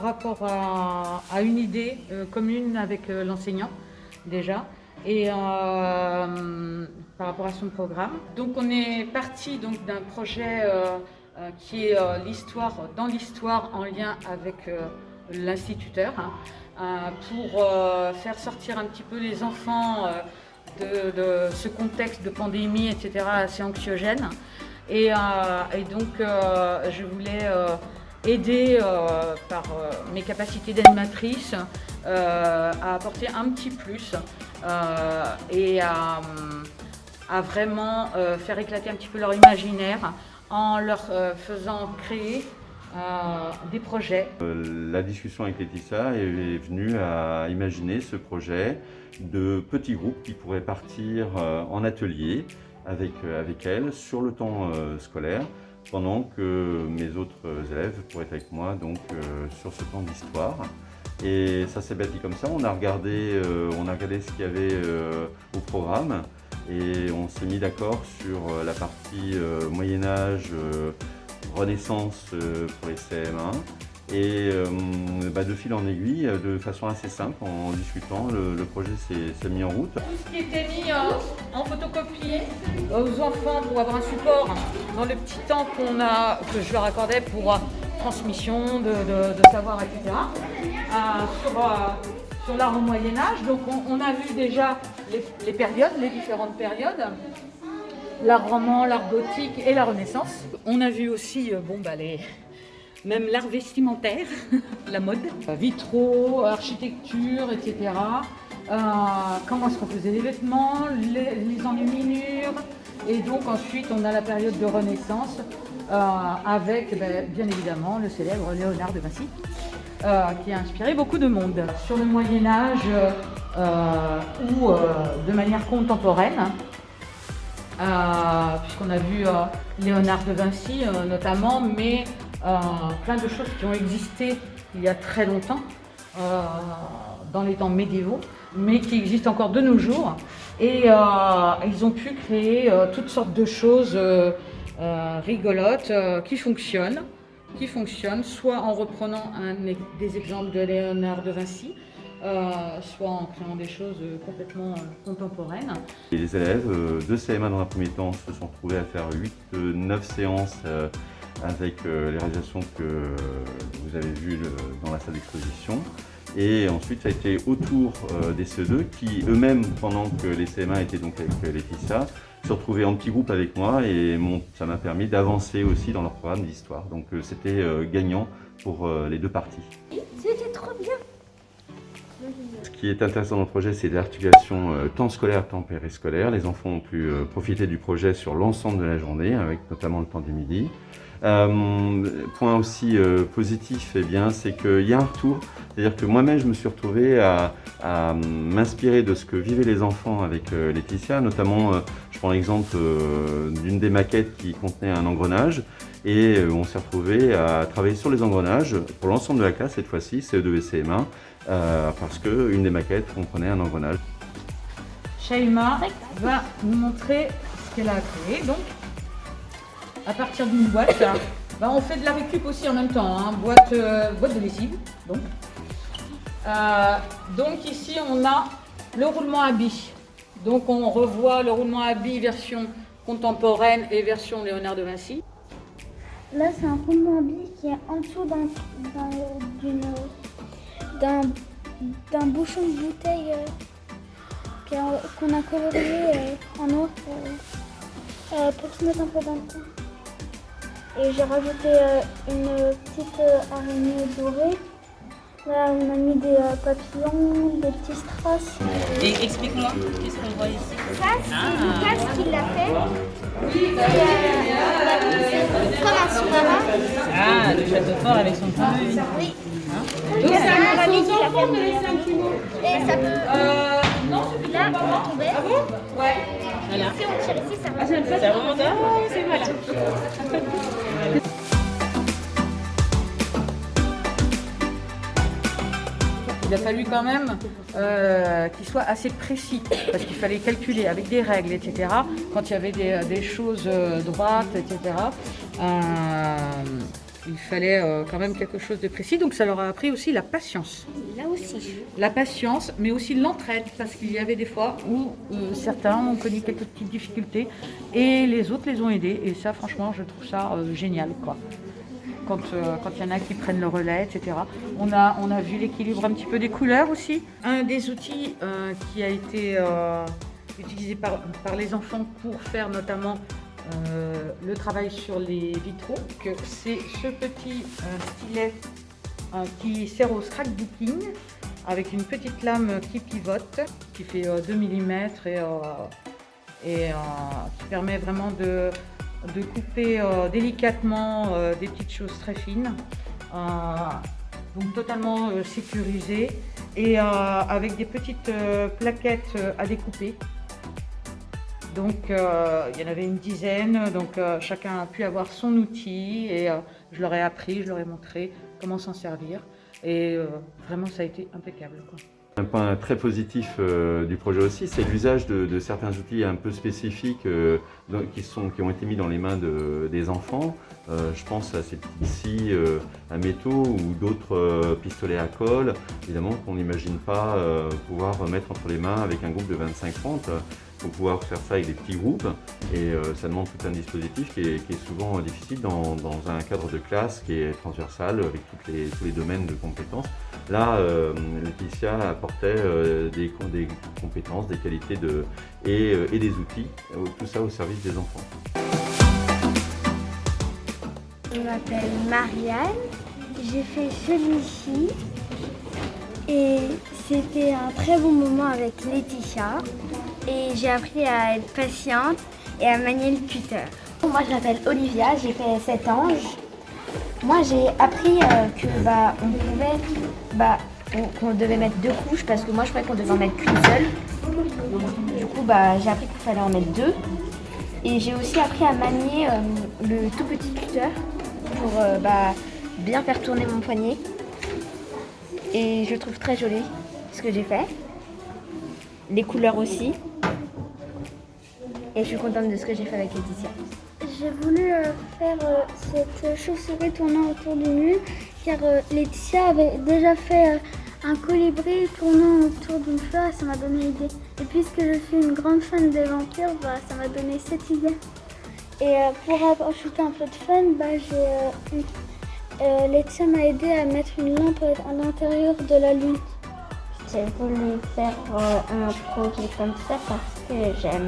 par rapport à une idée commune avec l'enseignant déjà et par rapport à son programme. Donc on est parti donc d'un projet qui est dans l'histoire en lien avec l'instituteur pour faire sortir un petit peu les enfants de ce contexte de pandémie, etc., assez anxiogène. Et donc je voulais aider par mes capacités d'animatrice à apporter un petit plus et à vraiment faire éclater un petit peu leur imaginaire en leur faisant créer des projets. La discussion avec Laetitia est venue à imaginer ce projet de petits groupes qui pourraient partir en atelier avec elle sur le temps scolaire, pendant que mes autres élèves pourraient être avec moi donc, sur ce temps d'histoire. Et ça s'est bâti comme ça, on a regardé ce qu'il y avait au programme et on s'est mis d'accord sur la partie Moyen-Âge, Renaissance pour les CM1. Et de fil en aiguille, de façon assez simple, en discutant, le projet s'est mis en route. Tout ce qui était mis en photocopie aux enfants pour avoir un support dans le petit temps que je leur accordais pour transmission de savoir, etc. Sur l'art au Moyen-Âge. Donc on a vu déjà les périodes, les différentes périodes. L'art roman, l'art gothique et la Renaissance. On a vu aussi même l'art vestimentaire, la mode, vitraux, architecture, etc. Comment est-ce qu'on faisait les vêtements, les enluminures. Et donc ensuite on a la période de Renaissance avec bien évidemment le célèbre Léonard de Vinci qui a inspiré beaucoup de monde. Sur le Moyen-Âge ou de manière contemporaine, puisqu'on a vu Léonard de Vinci notamment, mais plein de choses qui ont existé il y a très longtemps, dans les temps médiévaux, mais qui existent encore de nos jours. Et ils ont pu créer toutes sortes de choses rigolotes qui fonctionnent, soit en reprenant des exemples de Léonard de Vinci, soit en créant des choses complètement contemporaines. Et les élèves de CM1 dans un premier temps se sont retrouvés à faire 8-9 séances avec les réalisations que vous avez vues dans la salle d'exposition. Et ensuite, ça a été autour des CE2 qui eux-mêmes, pendant que les CM1 étaient donc avec Laetitia, se retrouvaient en petits groupes avec moi et ça m'a permis d'avancer aussi dans leur programme d'histoire. Donc c'était gagnant pour les deux parties. C'était trop bien! Ce qui est intéressant dans le projet, c'est l'articulation temps scolaire, temps périscolaire. Les enfants ont pu profiter du projet sur l'ensemble de la journée, avec notamment le temps du midi. Point aussi positif, c'est qu'il y a un retour. C'est-à-dire que moi-même, je me suis retrouvé à m'inspirer de ce que vivaient les enfants avec Laetitia. Notamment, je prends l'exemple d'une des maquettes qui contenait un engrenage. Et on s'est retrouvé à travailler sur les engrenages pour l'ensemble de la classe, cette fois-ci, CE2 et CM1. Parce qu'une des maquettes comprenait un engrenage. Shaima va nous montrer ce qu'elle a créé. Donc, à partir d'une boîte, on fait de la récup aussi en même temps, boîte de lessive. Donc ici, on a le roulement à billes. Donc on revoit le roulement à billes version contemporaine et version Léonard de Vinci. Là, c'est un roulement à billes qui est en dessous d'un bouchon de bouteille qu'on a colorié en noir pour se mettre un peu dans le coin. Et j'ai rajouté une petite araignée dorée. Là, on a mis des papillons, des petits strass. Et explique-moi, qu'est-ce qu'on voit ici? Ça, c'est Lucas qui l'a fait. C'est comme un sous-marin. Ah, le château fort avec son parapluie. Oui. Donc, C'est un ami qui l'a fait. Et ça peut... Non, Là, on va tomber. Ah bon? Ouais. voilà. Si on tire ici, ça va. Ça remonte. Ah, c'est voilà. Il a fallu quand même qu'il soit assez précis, parce qu'il fallait calculer avec des règles, etc. Quand il y avait des choses droites, etc. Il fallait quand même quelque chose de précis, donc ça leur a appris aussi la patience. Là aussi. La patience, mais aussi l'entraide, parce qu'il y avait des fois où certains ont connu quelques petites difficultés et les autres les ont aidés. Et ça, franchement, je trouve ça génial, quoi. Quand il y en a qui prennent le relais, etc. On a vu l'équilibre un petit peu des couleurs aussi. Un des outils qui a été utilisé par les enfants pour faire notamment le travail sur les vitraux, c'est ce petit stylet qui sert au scrapbooking avec une petite lame qui pivote, qui fait 2 mm et qui permet vraiment de couper délicatement des petites choses très fines, donc totalement sécurisé et avec des petites plaquettes à découper. Donc il y en avait une dizaine, donc chacun a pu avoir son outil et je leur ai appris, je leur ai montré comment s'en servir et vraiment ça a été impeccable, quoi. Un point très positif du projet aussi, c'est l'usage de certains outils un peu spécifiques qui ont été mis dans les mains des enfants. Je pense à ces petits scies à métaux ou d'autres pistolets à colle, évidemment qu'on n'imagine pas pouvoir mettre entre les mains avec un groupe de 25-30. Il faut pouvoir faire ça avec des petits groupes et ça demande tout un dispositif qui est souvent difficile dans un cadre de classe qui est transversal avec tous les domaines de compétences. Là, Laetitia apportait des compétences, des qualités et des outils, tout ça au service des enfants. Je m'appelle Marianne, j'ai fait celui-ci et c'était un très bon moment avec Laetitia et j'ai appris à être patiente et à manier le cutter. Moi je m'appelle Olivia, j'ai fait 7 ans. Moi j'ai appris qu'on devait mettre 2 couches parce que moi je croyais qu'on devait en mettre qu'une seule. Du coup j'ai appris qu'il fallait en mettre 2. Et j'ai aussi appris à manier le tout petit cutter pour bien faire tourner mon poignet. Et je trouve très joli ce que j'ai fait. Les couleurs aussi. Et je suis contente de ce que j'ai fait avec Laetitia. J'ai voulu faire cette chauve-souris tournant autour du mur car Laetitia avait déjà fait un colibri tournant autour d'une fleur et ça m'a donné l'idée. Et puisque je suis une grande fan des vampires, ça m'a donné cette idée. Et pour ajouter un peu de fun, Laetitia m'a aidé à mettre une lampe à l'intérieur de la lune. J'ai voulu faire un projet comme ça parce que j'ai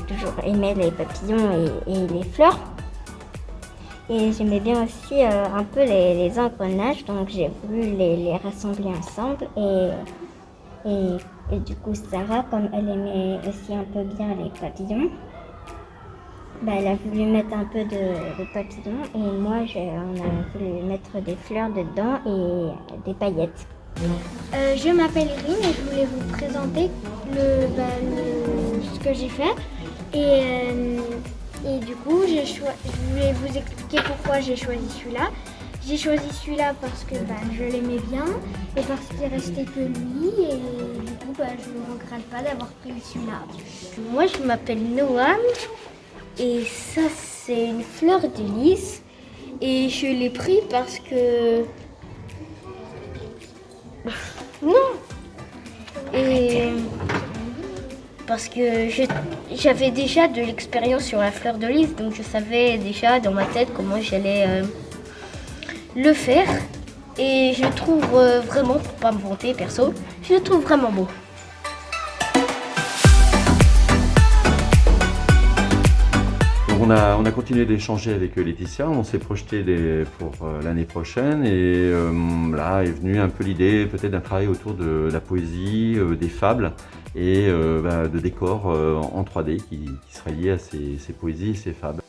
toujours aimé les papillons et les fleurs. Et j'aimais bien aussi un peu les engrenages, donc j'ai voulu les rassembler ensemble. Et du coup, Sarah, comme elle aimait aussi un peu bien les papillons, elle a voulu mettre un peu de papillons et moi, on a voulu mettre des fleurs dedans et des paillettes. Je m'appelle Irine et je voulais vous présenter ce que j'ai fait. Et du coup, je voulais vous expliquer pourquoi j'ai choisi celui-là. J'ai choisi celui-là parce que je l'aimais bien et parce qu'il restait que lui. Et du coup, je ne regrette pas d'avoir pris celui-là. Moi, je m'appelle Noam et ça, c'est une fleur de lys. Et je l'ai pris parce que... Non. Et parce que j'avais déjà de l'expérience sur la fleur de lys, donc je savais déjà dans ma tête comment j'allais le faire. Et je trouve vraiment, pour pas me vanter perso, je le trouve vraiment beau. On a continué d'échanger avec Laetitia, on s'est projeté pour l'année prochaine et là est venue un peu l'idée peut-être d'un travail autour de la poésie, des fables et de décors en 3D qui seraient liés à ces poésies et ces fables.